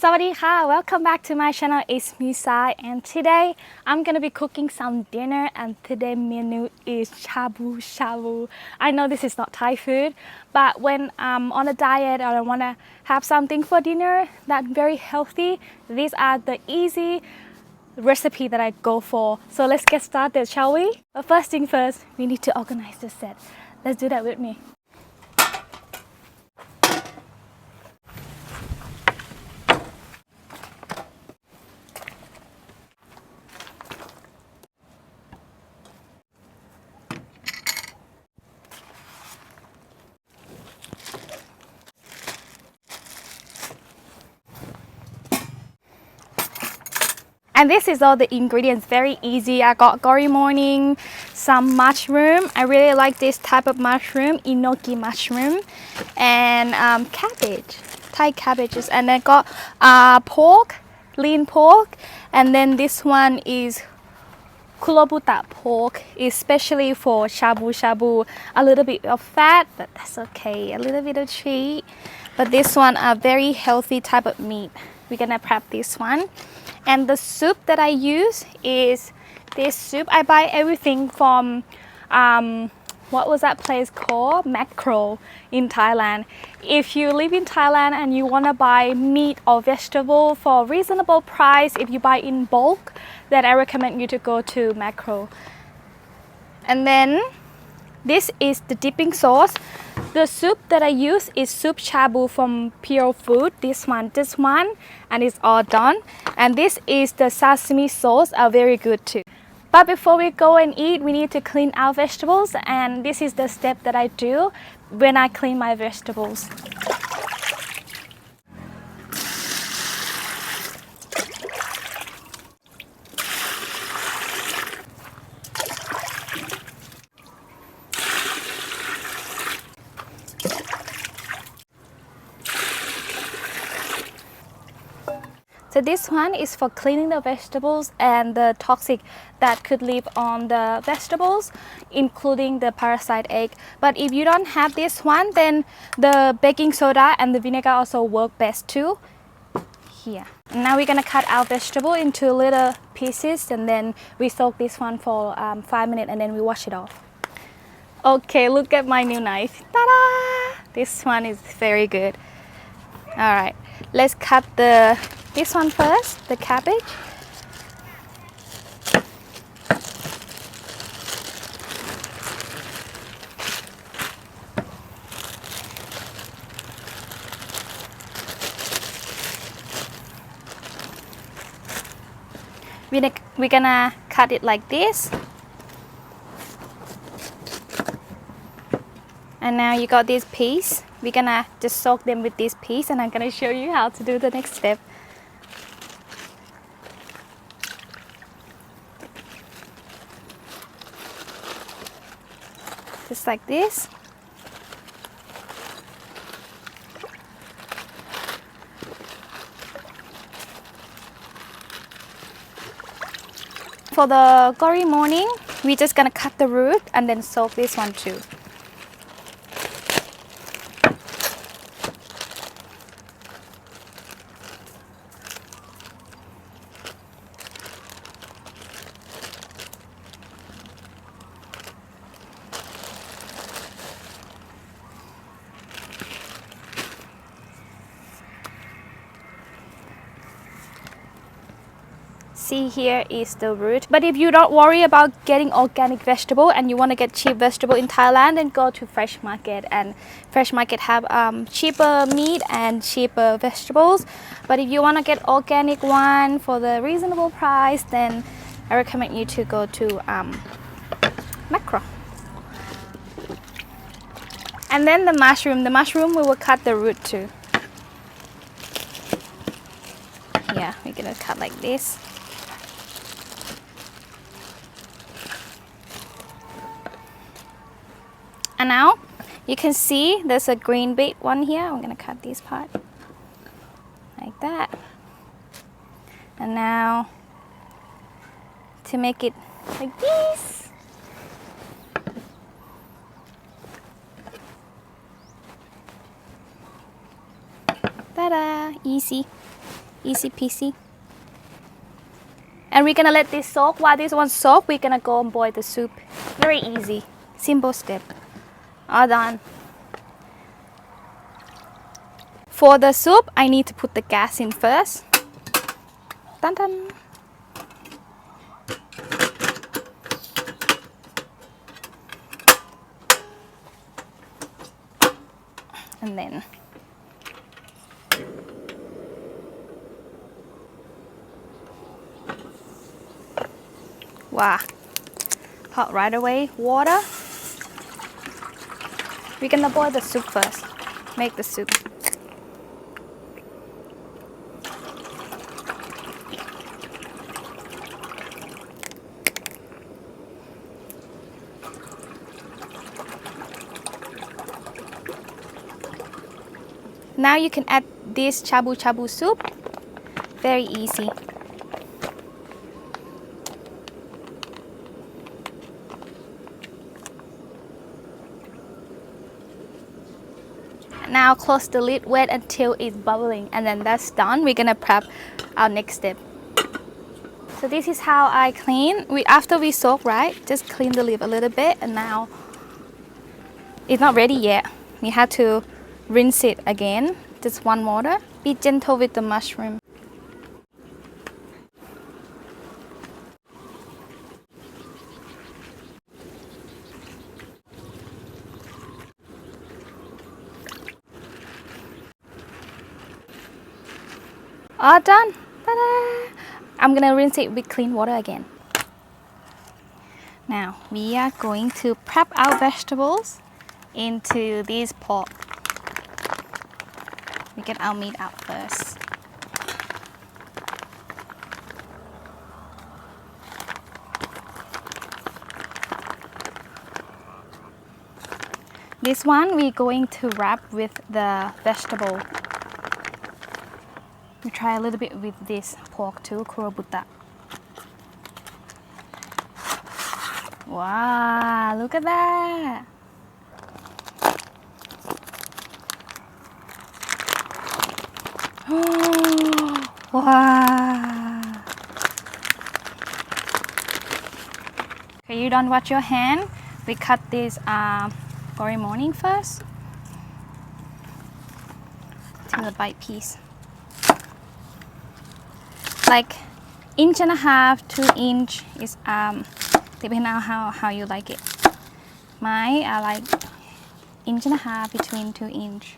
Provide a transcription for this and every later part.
Sawadee welcome back to my channel. It's me Sai, and today I'm gonna be cooking some dinner, and today's menu is Shabu Shabu. I know this is not Thai food, but when I'm on a diet or I wanna have something for dinner that's very healthy, these are the easy recipe that I go for. So let's get started, shall we? But first thing first, we need to organize the set. Let's do that with me. And this is all the ingredients, very easy. I got gory morning, some mushroom. I really like this type of mushroom, enoki mushroom, and cabbage, Thai cabbages. And I got pork, lean pork, and then this one is kulobuta pork, especially for shabu shabu. A little bit of fat, but that's okay. A little bit of treat. But this one, a very healthy type of meat. We're gonna prep this one. And the soup that I use is this soup. I buy everything from, what was that place called? Macro in Thailand. If you live in Thailand and you want to buy meat or vegetable for a reasonable price, if you buy in bulk, then I recommend you to go to Macro. And then this is the dipping sauce. The soup that I use is soup shabu from Pure Food. This one, and it's all done. And this is the sesame sauce, are very good too. But before we go and eat, we need to clean our vegetables, and this is the step that I do when I clean my vegetables. So this one is for cleaning the vegetables and the toxic that could live on the vegetables, including the parasite egg. But if you don't have this one, then the baking soda and the vinegar also work best too. Here. And now we're gonna cut our vegetable into little pieces, and then we soak this one for 5 minutes, and then we wash it off. Okay, look at my new knife. Ta-da! This one is very good. All right, let's cut this one first, the cabbage. We're gonna cut it like this. And now you got this piece. We're gonna just soak them with this piece, and I'm gonna show you how to do the next step. Just like this. For the gory morning, we're just gonna cut the root and then soak this one too. See, here is the root. But if you don't worry about getting organic vegetable and you want to get cheap vegetable in Thailand, then go to fresh market, and fresh market have cheaper meat and cheaper vegetables. But if you want to get organic one for the reasonable price, then I recommend you to go to Macro. And then the mushroom we will cut the root too. Yeah, we're gonna cut like this. And now you can see there's a green bit one here. I'm gonna cut this part like that. And now to make it like this. Ta-da! Easy. Easy peasy. And we're gonna let this soak. While this one soak, we're gonna go and boil the soup. Very easy, simple step. All done. For the soup, I need to put the gas in first. Dun dun. And then wow, hot right away. Water. We're gonna boil the soup first. Make the soup. Now you can add this shabu shabu soup. Very easy. Now close the lid, wait until it's bubbling, and then that's done. We're gonna prep our next step. So this is how I clean. After we soak, right? Just clean the lid a little bit, and now it's not ready yet. We have to rinse it again. Just one water. Be gentle with the mushroom. All done. Ta-da! I'm gonna rinse it with clean water again. Now we are going to prep our vegetables into this pot. We get our meat out first. This one we're going to wrap with the vegetable. We try a little bit with this pork too, kurobutta. Wow, look at that. Wow. Okay, you don't wash your hand. We cut this gory morning first to the bite piece. Like 1.5 to 2 inch is depending on how you like it. Mine I like 1.5 between 2 inch.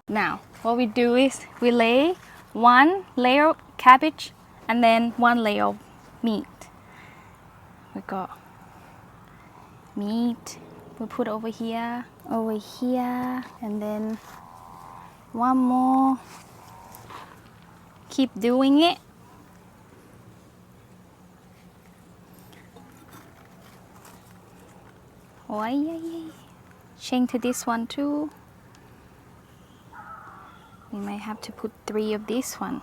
Now what we do is we lay one layer of cabbage and then one layer of meat. We got meat, we put over here, and then one more. Keep doing it. Oh, yeah. Change to this one too. We may have to put 3 of this one.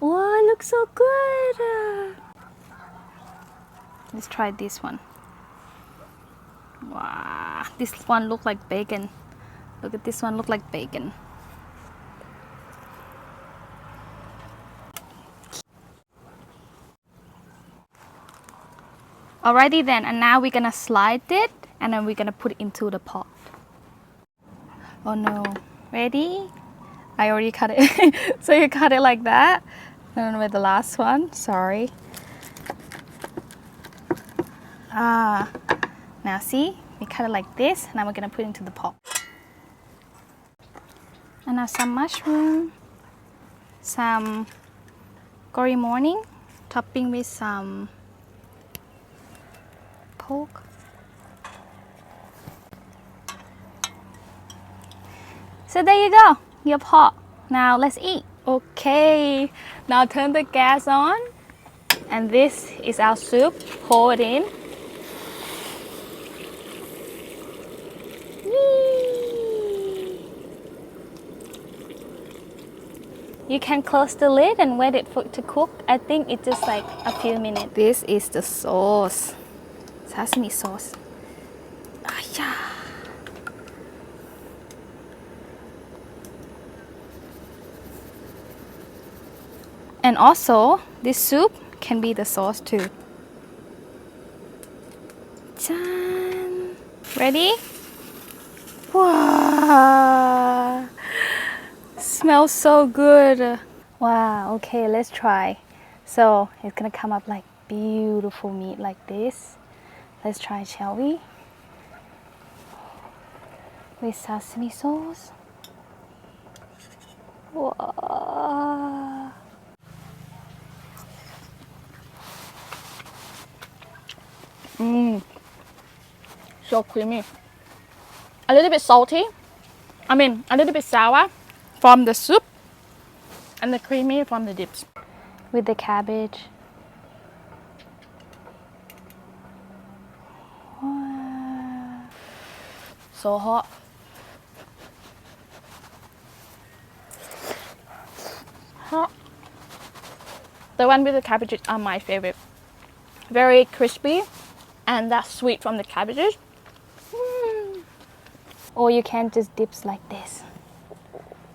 Oh, it looks so good. Let's try this one. Wow, this one looks like bacon. Look at this one, look like bacon. Alrighty then, and now we're gonna slide it and then we're gonna put it into the pot. Oh no, ready? I already cut it. So you cut it like that. And with the last one, sorry. Now see, we cut it like this. Now we're gonna put it into the pot. And now some mushroom, some gory morning, topping with some pork. So there you go, your pot. Now let's eat. Okay, now turn the gas on. And this is our soup. Pour it in. Yee. You can close the lid and wait it for to cook. I think it's just like a few minutes. This is the sauce. Sesame sauce. Ah, yeah. And also, this soup can be the sauce too. Jan. Ready? Wow. Smells so good. Wow, okay, let's try. So it's gonna come up like beautiful meat like this. Let's try, shall we? With sesame sauce. Wow. So creamy. A little bit salty. A little bit sour from the soup and the creamy from the dips. With the cabbage. Wow. So hot. Hot. The one with the cabbages are my favorite. Very crispy and that sweet from the cabbages. Or you can just dip like this.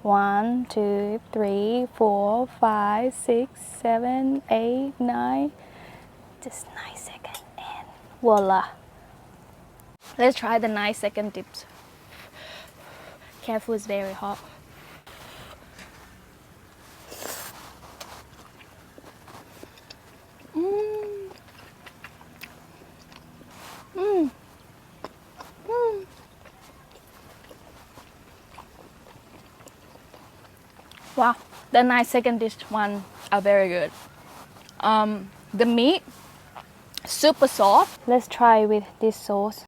1, 2, 3, 4, 5, 6, 7, 8, 9. Just 9 seconds and voila. Let's try the 9-second dips. Careful, it's very hot. Wow, the 9-second dish one are very good. The meat, super soft. Let's try with this sauce.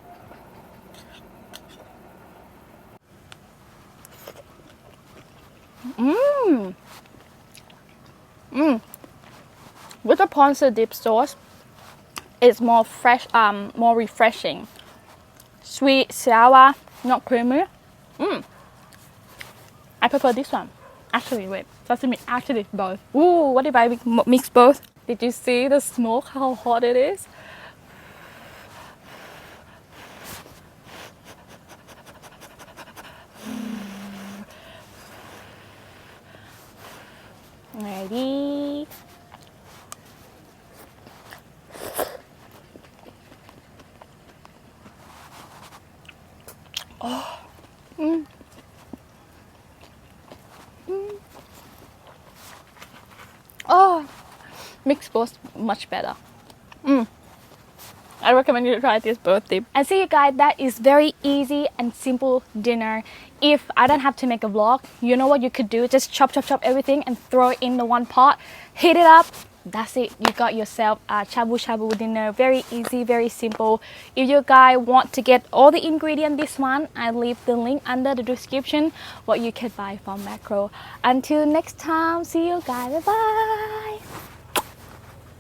With the ponzu dip sauce, it's more fresh, more refreshing. Sweet, sour, not creamy. I prefer this one. Actually, wait, sesame actually both. Ooh, what if I mix both? Did you see the smoke, how hot it is? Ready? Oh. Oh, mix both much better. I recommend you to try this both dip. And see you guys, that is very easy and simple dinner. If I don't have to make a vlog, you know what you could do? Just chop everything and throw it in the one pot, heat it up. That's it, you got yourself a shabu shabu dinner. Very easy, very simple. If you guys want to get all the ingredients this one, I'll leave the link under the description what you can buy from Macro. Until next time, see you guys, bye bye.